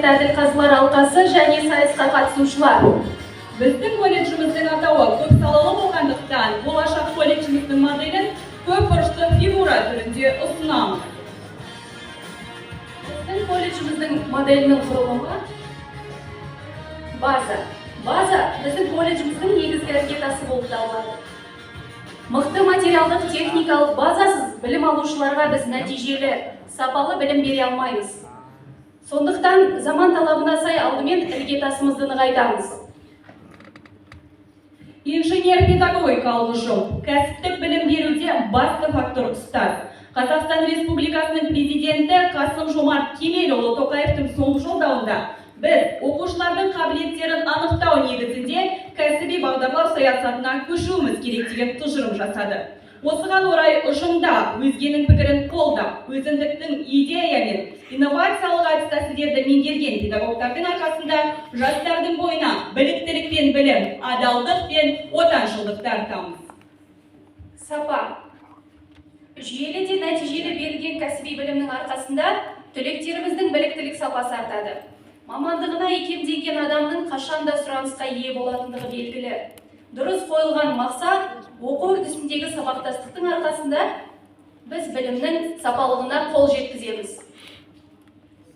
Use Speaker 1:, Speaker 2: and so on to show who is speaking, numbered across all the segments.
Speaker 1: құрметті әділқазылар алқасы және сайысқа қатысушылар.
Speaker 2: Біздің колледжіміздің атауы көп салалы болғандықтан, болашақ колледжіміздің моделін көп бұрышты фигура түрінде ұсынамыз.
Speaker 1: Біздің колледжіміздің моделінің құрылымы база. База біздің колледжіміздің негізгі іргетасы болып табылады. Мықты материалдық техникалық базасыз білім алушыларға біз нәтижелі, сапалы білім бере алмаймыз. Сондықтан заман талабына сай алдымен іргетасымызды нығайтамыз.
Speaker 2: Инженер-педагогикалық ұжым кәсіптік білім беруде басты фактор ұстаз. Қазақстан Республикасының президенті Қасым-Жомарт Кемелұлы Тоқаевтың соңғы жолдауында біз оқушылардың қабілеттерін анықтау негізінде кәсіби бағдарлау саясатына көшуіміз керек деген тұжырым жасады. Осыған орай ұжымда өзгенің пікірін қолдап, өзіндіктің идея мен инновациялық әдіс-тәсілдерді меңгерген педагогтардың арқасында жастардың бойына біліктілік пен білім, адалдық пен отаншылдықты артамыз.
Speaker 1: Сапа. Жүйелі де нәтижелі берілген кәсіби білімнің арқасында түлектеріміздің біліктілік сапасы артады. Мамандығына икемделген адамның қашанда сұранысқа ие болатындығы белгілі. Дұрыс қойылған мақсат, оқу үрдісіндегі сабақтастықтың арқасында біз білімнің сапалығына қол жеткіземіз.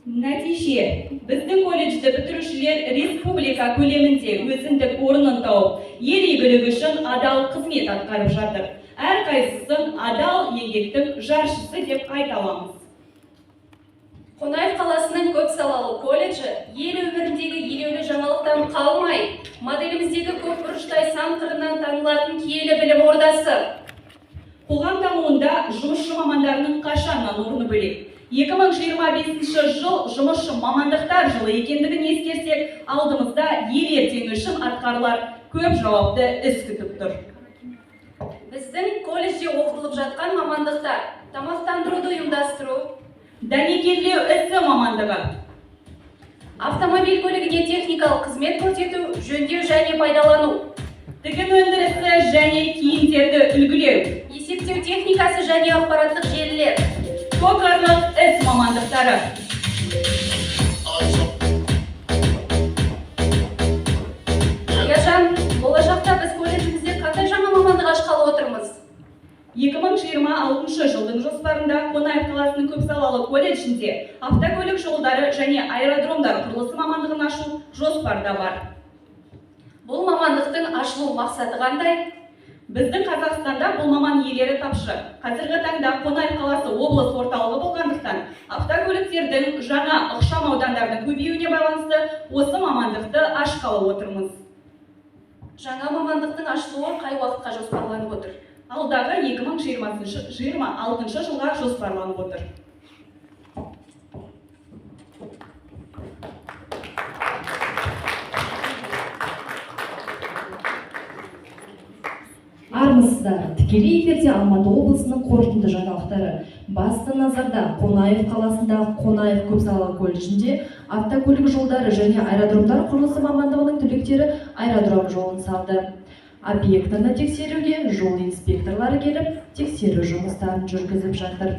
Speaker 2: Нәтиже, біздің колледжді бітірушілер республика көлемінде өзіндік орнын тауып, ел игілігі үшін адал қызмет атқарып жатыр. Әрқайсысын адал еңбектің жаршысы деп айта аламыз.
Speaker 1: Қонаев қаласының көп салалы колледжі ел өміріндегі елеулі жаңалықтан қалмай, моделіміздегі көп бұрыштай сан қырынан танылатын киелі білім ордасы.
Speaker 2: Қоғам дамуында жұмысшы мамандарының қашаннан орны бөлек. 2025 жыл жұмысшы мамандықтар жылы екендігін ескерсек, алдымызда ел ертеңі үшін атқарылар көп жауапты іс күтіп тұр.
Speaker 1: Біздің колледжде оқытылып жатқан мамандықтар тамақтандыруды ұйымдастыру,
Speaker 2: дәнекерлеу ісі мамандығы,
Speaker 1: автомобиль көлігіне техникалық қызмет көрсету, жөндеу және пайдалану,
Speaker 2: тігін өндірісі және киімдерді үлгілеу,
Speaker 1: есептеу техникасы және ақпараттық желілер,
Speaker 2: токарьлық іс мамандықтары.
Speaker 1: Аяжан, болашақта біз колледжімізде қандай жаңа мамандық ашқалы отырмыз?
Speaker 2: 2026 жылдың жоспарында Қонаев қаласының көпсалалы колледжінде автокөлік жолдары және аэродромдар құрылысы мамандығын ашу жоспарда бар.
Speaker 1: Бұл мамандықтың ашылу мақсаты қандай?
Speaker 2: Біздің Қазақстанда бұл маман иелері тапшы. Қазіргі таңда Қонаев қаласы облыс орталығы болғандықтан, автокөліктердің жаңа ықшам аудандардың көбеюіне байланысты осы мамандықты ашқалы отырмыз.
Speaker 1: Жаңа мамандықтың ашылуы қай уақытқа жоспарланып отыр?
Speaker 2: Алдағы 2026 жылға жоспарланып отыр.
Speaker 3: Армысыздар, тікелей эфирде Алматы облысының қорытынды жаңалықтары. Басты назарда Қонаев қаласындағы Қонаев көпсалалы колледжінде автокөлік жолдары және аэродромдар құрылысы мамандығының түлектері аэродром жолын салды. Объектіні тексеруге жол инспекторлары келіп, тексеру жұмыстарын жүргізіп жатыр.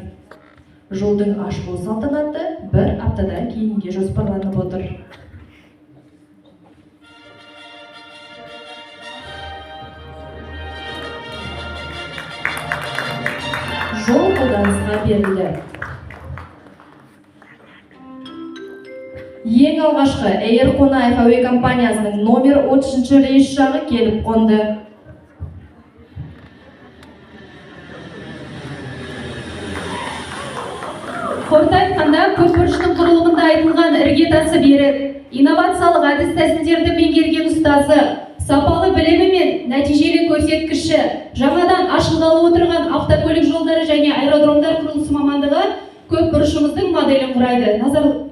Speaker 3: Жолдың ашылу салтанаты бір аптадан кейінге жоспарланып отыр. Жол қолданысқа берілді. Ең алғашқы Air Қонаев әуе компаниясының номер 30 рейс ұшағы келіп қонды.
Speaker 1: Қорыта айтқанда, көпбұрыштың құрылымында айтылған іргетасы берік, инновациялық әдіс-тәсілдерді меңгерген ұстазы, сапалы білімі мен нәтижелі көрсеткіші, жаңадан ашылғалы отырған автокөлік жолдары және аэродромдар құрылысы мамандығы көпбұрышымыздың моделін құрайды.